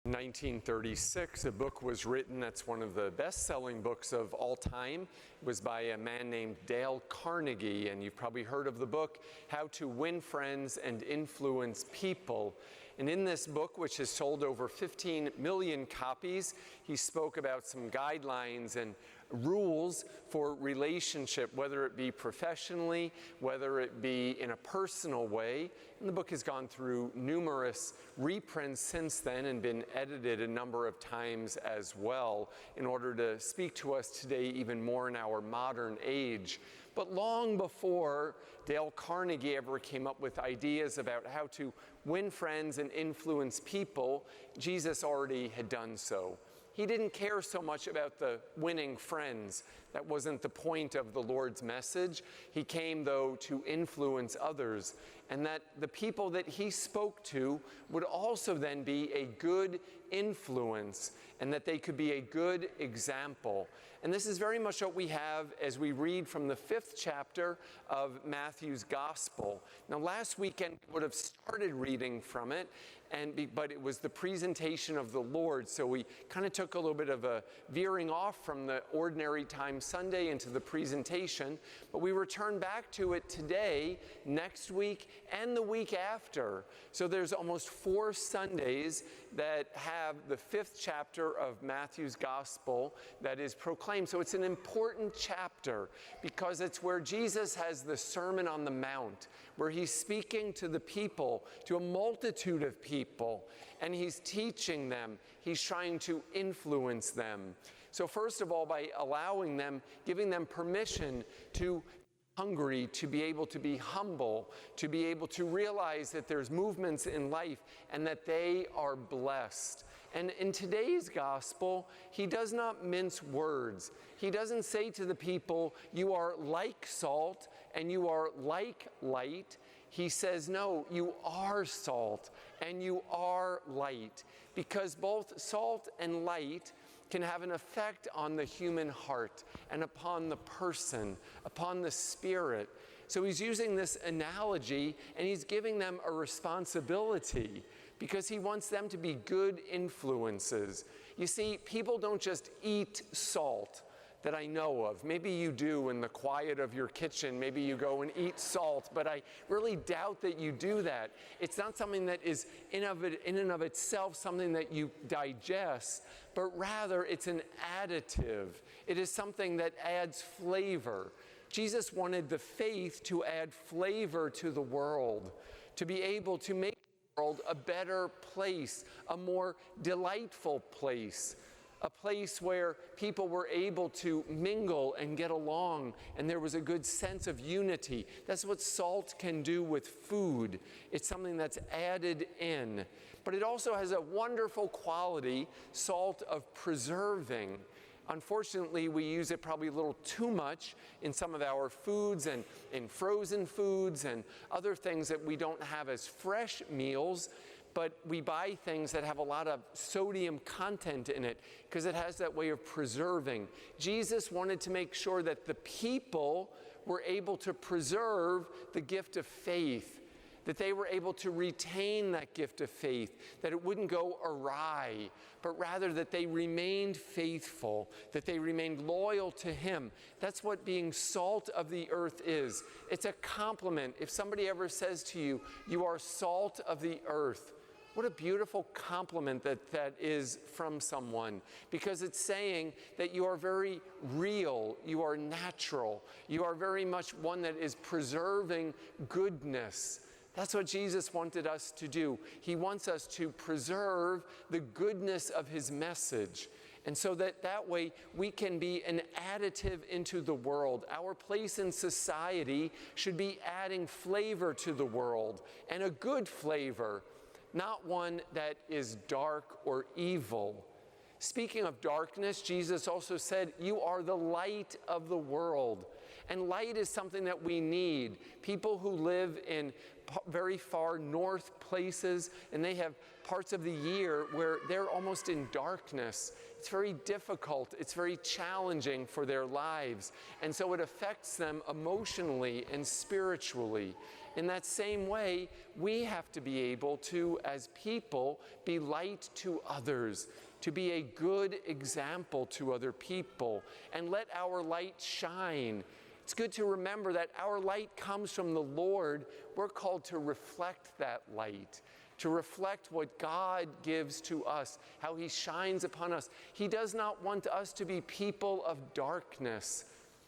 1936, a book was written that's one of the best-selling books of all time. It was by a man named Dale Carnegie, and you've probably heard of the book, How to Win Friends and Influence People. And in this book, which has sold over 15 million copies, he spoke about some guidelines and rules for relationship, whether it be professionally, whether it be in a personal way. And the book has gone through numerous reprints since then and been edited a number of times as well in order to speak to us today even more in our modern age. But long before Dale Carnegie ever came up with ideas about how to win friends and influence people, Jesus already had done so. He didn't care so much about the winning friends. That wasn't the point of the Lord's message. He came, though, to influence others, and that the people that he spoke to would also then be a good influence, and that they could be a good example. And this is very much what we have as we read from the 5th chapter of Matthew's Gospel. Now, last weekend we would have started reading from it, but it was the presentation of the Lord, so we kind of took a little bit of a veering off from the ordinary time Sunday into the presentation, but we return back to it today, next week, and the week after. So there's almost 4 Sundays that have the 5th chapter of Matthew's Gospel that is proclaimed. So it's an important chapter because it's where Jesus has the Sermon on the Mount, where he's speaking to the people, to a multitude of people, and he's teaching them. He's trying to influence them. So first of all, by allowing them, giving them permission to be hungry, to be able to be humble, to be able to realize that there's movements in life and that they are blessed. And in today's gospel, he does not mince words. He doesn't say to the people, you are like salt and you are like light. He says, no, you are salt and you are light, because both salt and light can have an effect on the human heart and upon the person, upon the spirit. So he's using this analogy and he's giving them a responsibility because he wants them to be good influences. You see, people don't just eat salt that I know of. Maybe you do in the quiet of your kitchen. Maybe you go and eat salt, but I really doubt that you do that. It's not something that is in and of itself something that you digest, but rather it's an additive. It is something that adds flavor. Jesus wanted the faith to add flavor to the world, to be able to make the world a better place, a more delightful place, a place where people were able to mingle and get along, and there was a good sense of unity. That's what salt can do with food. It's something that's added in. But it also has a wonderful quality, salt, of preserving. Unfortunately, we use it probably a little too much in some of our foods and in frozen foods and other things that we don't have as fresh meals. But we buy things that have a lot of sodium content in it because it has that way of preserving. Jesus wanted to make sure that the people were able to preserve the gift of faith, that they were able to retain that gift of faith, that it wouldn't go awry, but rather that they remained faithful, that they remained loyal to him. That's what being salt of the earth is. It's a compliment. If somebody ever says to you, you are salt of the earth, what a beautiful compliment that is from someone, because it's saying that you are very real, you are natural, you are very much one that is preserving goodness. That's what Jesus wanted us to do. He wants us to preserve the goodness of his message. And so that way we can be an additive into the world. Our place in society should be adding flavor to the world, and a good flavor, not one that is dark or evil. Speaking of darkness, Jesus also said, you are the light of the world. And light is something that we need. People who live in very far north places, and they have parts of the year where they're almost in darkness. It's very difficult. It's very challenging for their lives. And so it affects them emotionally and spiritually. In that same way, we have to be able to, as people, be light to others, to be a good example to other people, and let our light shine. It's good to remember that our light comes from the Lord. We're called to reflect that light, to reflect what God gives to us, how He shines upon us. He does not want us to be people of darkness,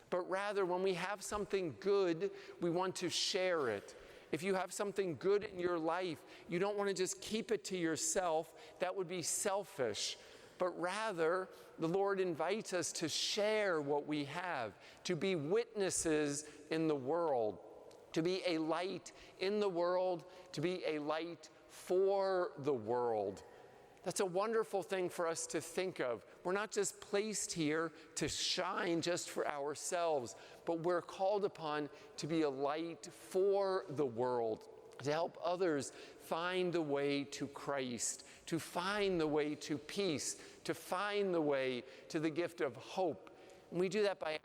but rather when we have something good, we want to share it. If you have something good in your life, you don't want to just keep it to yourself. That would be selfish. But rather, the Lord invites us to share what we have, to be witnesses in the world, to be a light in the world, to be a light for the world. That's a wonderful thing for us to think of. We're not just placed here to shine just for ourselves, but we're called upon to be a light for the world, to help others find the way to Christ, to find the way to peace, to find the way to the gift of hope. And we do that by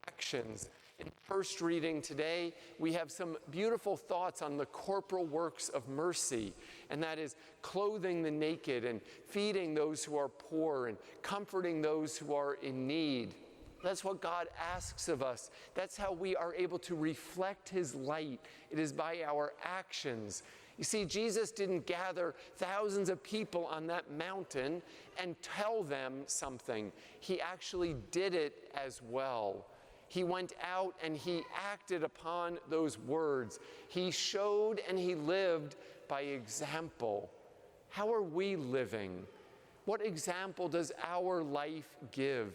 actions. In first reading today, we have some beautiful thoughts on the corporal works of mercy, and that is clothing the naked and feeding those who are poor and comforting those who are in need. That's what God asks of us. That's how we are able to reflect His light. It is by our actions. You see, Jesus didn't gather thousands of people on that mountain and tell them something. He actually did it as well. He went out and He acted upon those words. He showed and He lived by example. How are we living? What example does our life give?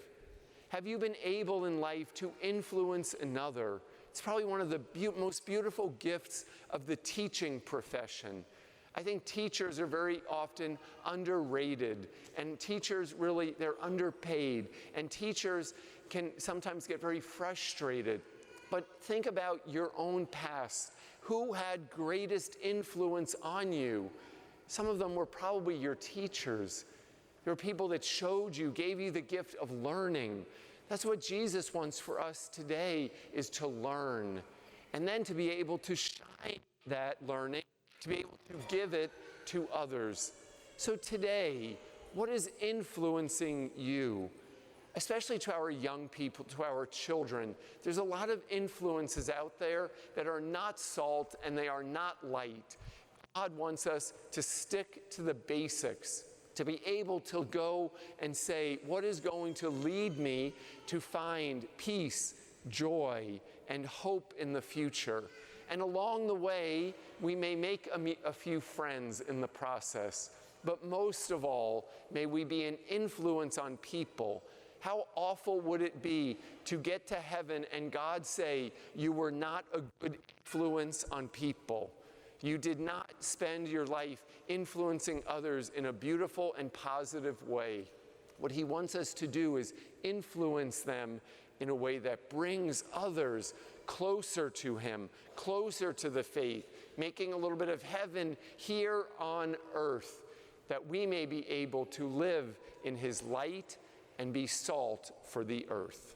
Have you been able in life to influence another? It's probably one of the most beautiful gifts of the teaching profession. I think teachers are very often underrated, and teachers really, they're underpaid, and teachers can sometimes get very frustrated. But think about your own past. Who had greatest influence on you? Some of them were probably your teachers. There were people that showed you, gave you the gift of learning. That's what Jesus wants for us today, is to learn, and then to be able to shine that learning, to be able to give it to others. So today, what is influencing you? Especially to our young people, to our children. There's a lot of influences out there that are not salt and they are not light. God wants us to stick to the basics, to be able to go and say, what is going to lead me to find peace, joy, and hope in the future? And along the way, we may make a few friends in the process, but most of all, may we be an influence on people. How awful would it be to get to heaven and God say, you were not a good influence on people. You did not spend your life influencing others in a beautiful and positive way. What He wants us to do is influence them in a way that brings others closer to Him, closer to the faith, making a little bit of heaven here on earth, that we may be able to live in His light and be salt for the earth.